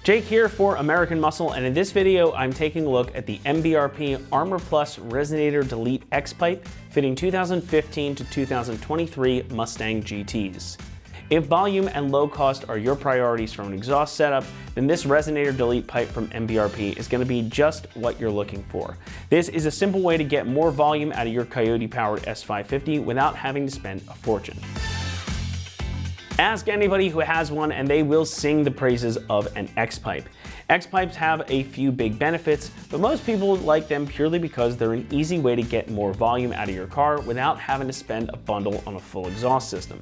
Jake here for American Muscle, and in this video I'm taking a look at the MBRP Armor Plus Resonator Delete X-Pipe fitting 2015 to 2023 Mustang GTs. If volume and low cost are your priorities from an exhaust setup, then this Resonator Delete pipe from MBRP is going to be just what you're looking for. This is a simple way to get more volume out of your Coyote-powered S550 without having to spend a fortune. Ask anybody who has one and they will sing the praises of an X-Pipe. X-Pipes have a few big benefits, but most people like them purely because they're an easy way to get more volume out of your car without having to spend a bundle on a full exhaust system.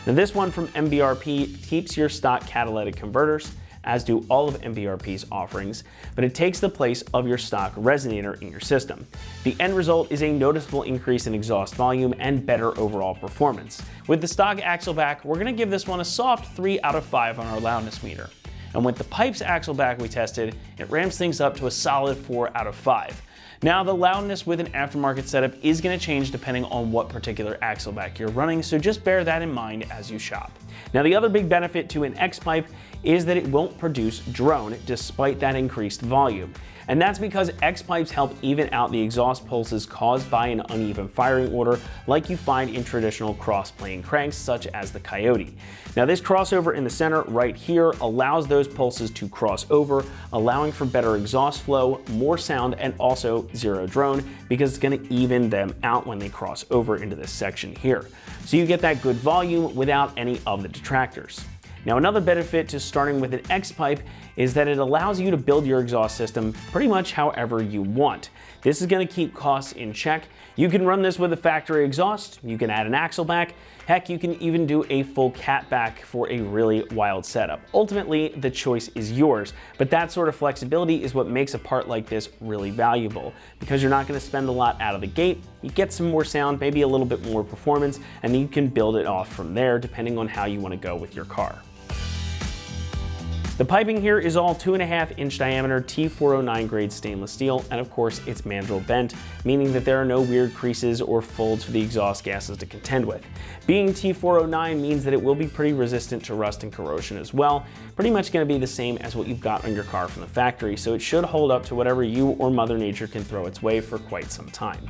Now this one from MBRP keeps your stock catalytic converters, as do all of MBRP's offerings, but it takes the place of your stock resonator in your system. The end result is a noticeable increase in exhaust volume and better overall performance. With the stock axle back, we're gonna give this one a soft 3 out of 5 on our loudness meter. And with the Pipes axle back we tested, it ramps things up to a solid 4 out of 5. Now the loudness with an aftermarket setup is going to change depending on what particular axle back you're running, so just bear that in mind as you shop. Now the other big benefit to an X-Pipe is that it won't produce drone despite that increased volume. And that's because X-Pipes help even out the exhaust pulses caused by an uneven firing order like you find in traditional cross-plane cranks such as the Coyote. Now this crossover in the center right here allows those pulses to cross over, allowing for better exhaust flow, more sound, and also zero drone because it's going to even them out when they cross over into this section here. So you get that good volume without any of the detractors. Now another benefit to starting with an X-Pipe is that it allows you to build your exhaust system pretty much however you want. This is going to keep costs in check. You can run this with a factory exhaust, you can add an axle back, heck, you can even do a full cat back for a really wild setup. Ultimately, the choice is yours, but that sort of flexibility is what makes a part like this really valuable. Because you're not going to spend a lot out of the gate, you get some more sound, maybe a little bit more performance, and then you can build it off from there depending on how you want to go with your car. The piping here is all 2.5-inch diameter T409 grade stainless steel, and of course it's mandrel bent, meaning that there are no weird creases or folds for the exhaust gases to contend with. Being T409 means that it will be pretty resistant to rust and corrosion as well, pretty much going to be the same as what you've got on your car from the factory, so it should hold up to whatever you or Mother Nature can throw its way for quite some time.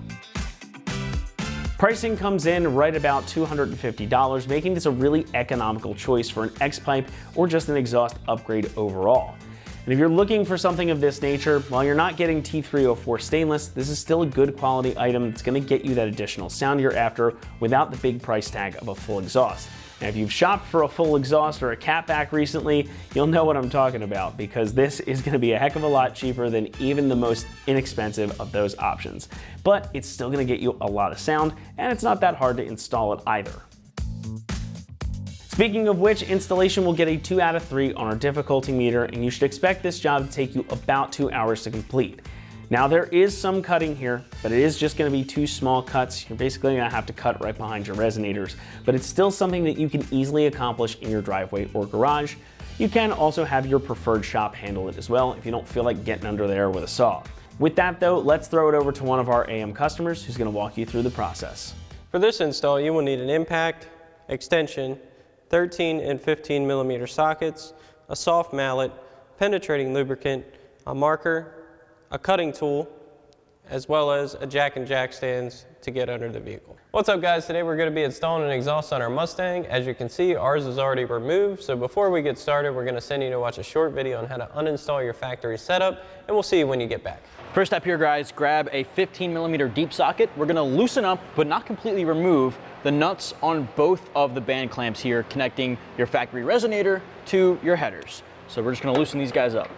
Pricing comes in right about $250, making this a really economical choice for an X-Pipe or just an exhaust upgrade overall. And if you're looking for something of this nature, while you're not getting T304 stainless, this is still a good quality item that's going to get you that additional sound you're after without the big price tag of a full exhaust. Now, if you've shopped for a full exhaust or a catback recently, you'll know what I'm talking about because this is going to be a heck of a lot cheaper than even the most inexpensive of those options. But it's still going to get you a lot of sound, and it's not that hard to install it either. Speaking of which, installation will get a 2 out of 3 on our difficulty meter, and you should expect this job to take you about 2 hours to complete. Now there is some cutting here, but it is just going to be 2 small cuts. You're basically going to have to cut right behind your resonators, but it's still something that you can easily accomplish in your driveway or garage. You can also have your preferred shop handle it as well if you don't feel like getting under there with a saw. With that though, let's throw it over to one of our AM customers who's going to walk you through the process. For this install, you will need an impact, extension, 13 and 15 millimeter sockets, a soft mallet, penetrating lubricant, a marker, a cutting tool, as well as a jack and jack stands to get under the vehicle. What's up guys, today we're going to be installing an exhaust on our Mustang. As you can see, ours is already removed, so before we get started, we're going to send you to watch a short video on how to uninstall your factory setup, and we'll see you when you get back. First step here guys, grab a 15mm deep socket. We're going to loosen up, but not completely remove, the nuts on both of the band clamps here connecting your factory resonator to your headers. So we're just going to loosen these guys up.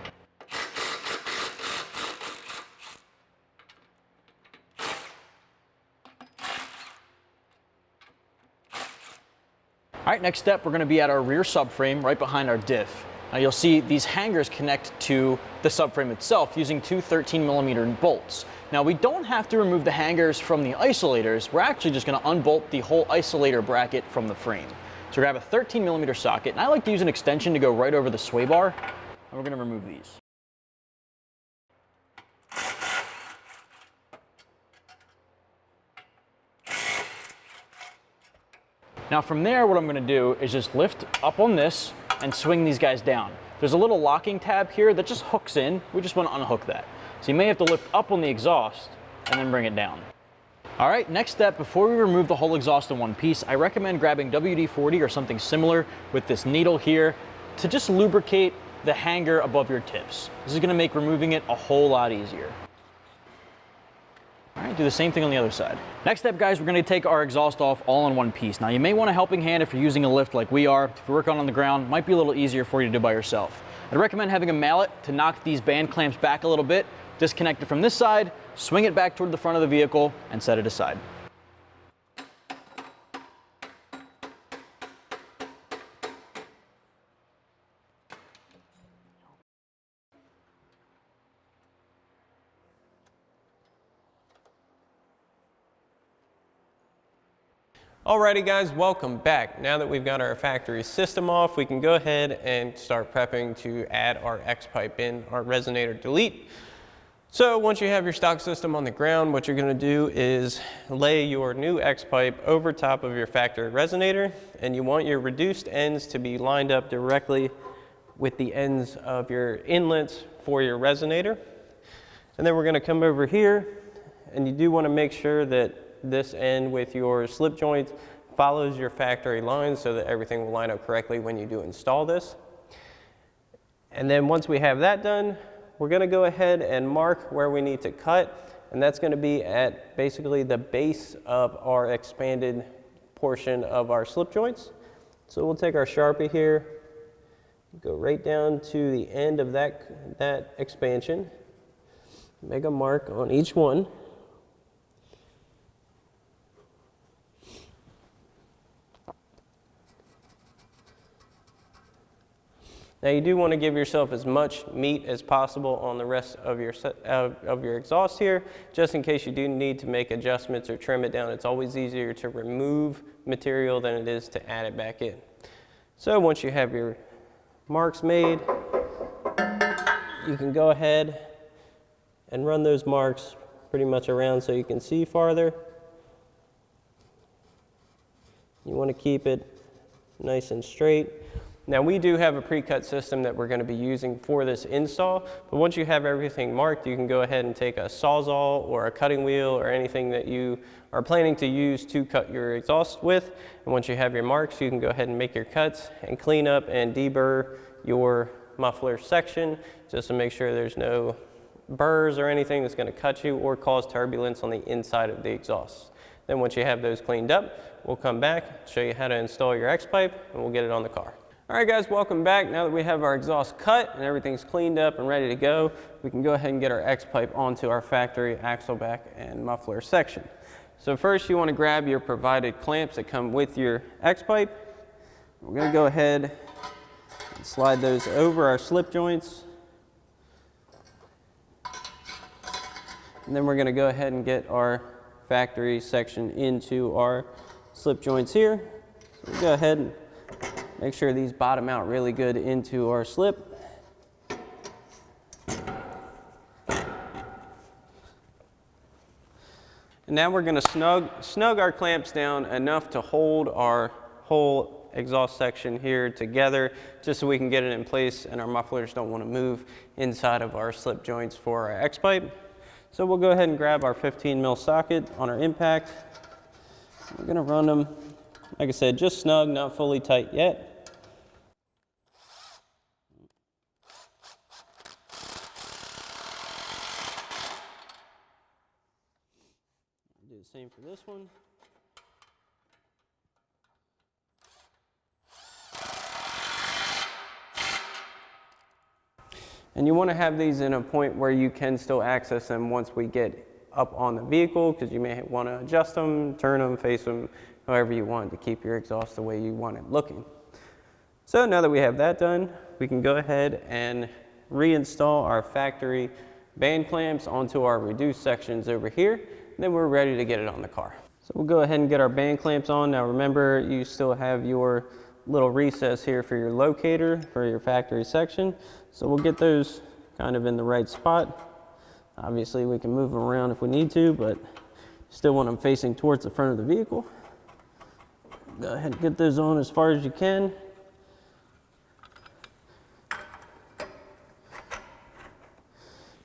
All right, next step, we're going to be at our rear subframe right behind our diff. Now you'll see these hangers connect to the subframe itself using two 13mm bolts. Now we don't have to remove the hangers from the isolators. We're actually just going to unbolt the whole isolator bracket from the frame. So grab a 13mm socket, and I like to use an extension to go right over the sway bar, and we're going to remove these. Now from there, what I'm going to do is just lift up on this and swing these guys down. There's a little locking tab here that just hooks in. We just want to unhook that. So you may have to lift up on the exhaust and then bring it down. All right, next step, before we remove the whole exhaust in one piece, I recommend grabbing WD-40 or something similar with this needle here to just lubricate the hanger above your tips. This is going to make removing it a whole lot easier. All right, do the same thing on the other side. Next step, guys, we're going to take our exhaust off all in one piece. Now, you may want a helping hand if you're using a lift like we are. If you're working on the ground, it might be a little easier for you to do by yourself. I'd recommend having a mallet to knock these band clamps back a little bit, disconnect it from this side, swing it back toward the front of the vehicle, and set it aside. Alrighty guys, welcome back. Now that we've got our factory system off, we can go ahead and start prepping to add our X-pipe in, our resonator delete. So once you have your stock system on the ground, what you're going to do is lay your new X-pipe over top of your factory resonator, and you want your reduced ends to be lined up directly with the ends of your inlets for your resonator. And then we're going to come over here, and you do want to make sure that this end with your slip joint follows your factory lines so that everything will line up correctly when you do install this. And then once we have that done, we're going to go ahead and mark where we need to cut, and that's going to be at basically the base of our expanded portion of our slip joints. So we'll take our Sharpie here, go right down to the end of that expansion, make a mark on each one. Now you do want to give yourself as much meat as possible on the rest of your exhaust here, just in case you do need to make adjustments or trim it down. It's always easier to remove material than it is to add it back in. So once you have your marks made, you can go ahead and run those marks pretty much around so you can see farther. You want to keep it nice and straight. Now we do have a pre-cut system that we're going to be using for this install, but once you have everything marked, you can go ahead and take a Sawzall or a cutting wheel or anything that you are planning to use to cut your exhaust with. And once you have your marks, you can go ahead and make your cuts and clean up and deburr your muffler section just to make sure there's no burrs or anything that's going to cut you or cause turbulence on the inside of the exhaust. Then once you have those cleaned up, we'll come back, show you how to install your X-pipe, and we'll get it on the car. All right guys, welcome back. Now that we have our exhaust cut and everything's cleaned up and ready to go, we can go ahead and get our X-pipe onto our factory axle back and muffler section. So first you want to grab your provided clamps that come with your X-pipe. We're going to go ahead and slide those over our slip joints. And then we're going to go ahead and get our factory section into our slip joints here. So we'll go ahead and make sure these bottom out really good into our slip. And now we're going to snug our clamps down enough to hold our whole exhaust section here together, just so we can get it in place and our mufflers don't want to move inside of our slip joints for our X-pipe. So we'll go ahead and grab our 15 mil socket on our impact. We're gonna run them, like I said, just snug, not fully tight yet. Do the same for this one. And you want to have these in a point where you can still access them once we get up on the vehicle, because you may want to adjust them, turn them, face them, however you want to keep your exhaust the way you want it looking. So now that we have that done, we can go ahead and reinstall our factory band clamps onto our reduced sections over here, and then we're ready to get it on the car. So we'll go ahead and get our band clamps on. Now remember, you still have your little recess here for your locator for your factory section. So we'll get those kind of in the right spot. Obviously we can move them around if we need to, but still want them facing towards the front of the vehicle. Go ahead and get those on as far as you can.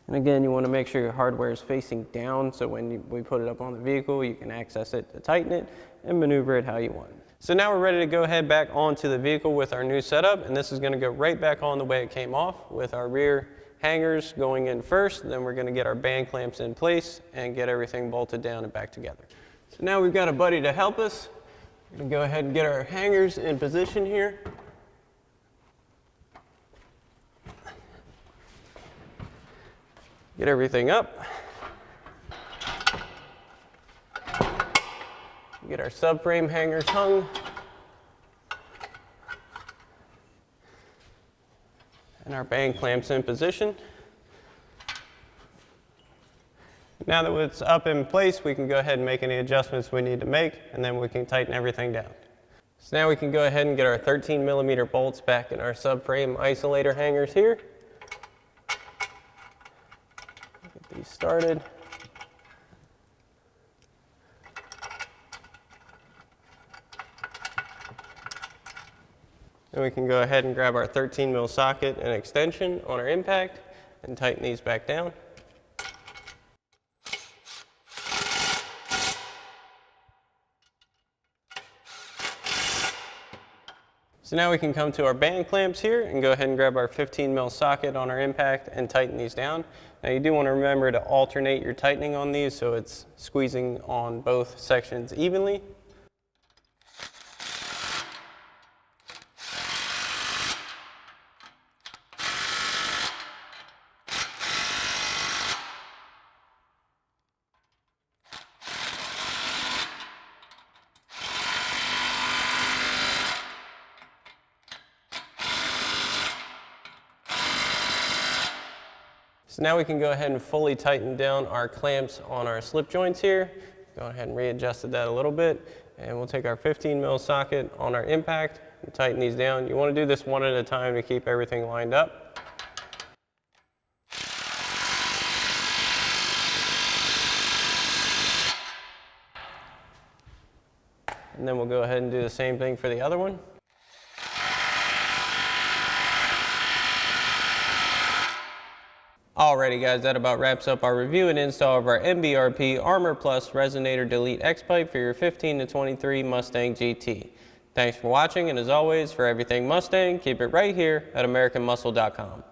And again, you want to make sure your hardware is facing down, so when we put it up on the vehicle, you can access it to tighten it and maneuver it how you want. So now we're ready to go ahead back onto the vehicle with our new setup, and this is going to go right back on the way it came off, with our rear hangers going in first. Then we're going to get our band clamps in place and get everything bolted down and back together. So now we've got a buddy to help us. We're going to go ahead and get our hangers in position here. Get everything up. Get our subframe hangers hung. And our band clamps in position. Now that it's up in place, we can go ahead and make any adjustments we need to make, and then we can tighten everything down. So now we can go ahead and get our 13 millimeter bolts back in our subframe isolator hangers here. Get these started. Then we can go ahead and grab our 13 mil socket and extension on our impact and tighten these back down. So now we can come to our band clamps here and go ahead and grab our 15 mil socket on our impact and tighten these down. Now you do want to remember to alternate your tightening on these so it's squeezing on both sections evenly. So now we can go ahead and fully tighten down our clamps on our slip joints here. Go ahead and readjusted that a little bit, and we'll take our 15 mil socket on our impact and tighten these down. You want to do this one at a time to keep everything lined up. And then we'll go ahead and do the same thing for the other one. Alrighty guys, that about wraps up our review and install of our MBRP Armor Plus Resonator Delete X-Pipe for your 15 to 23 Mustang GT. Thanks for watching, and as always, for everything Mustang, keep it right here at AmericanMuscle.com.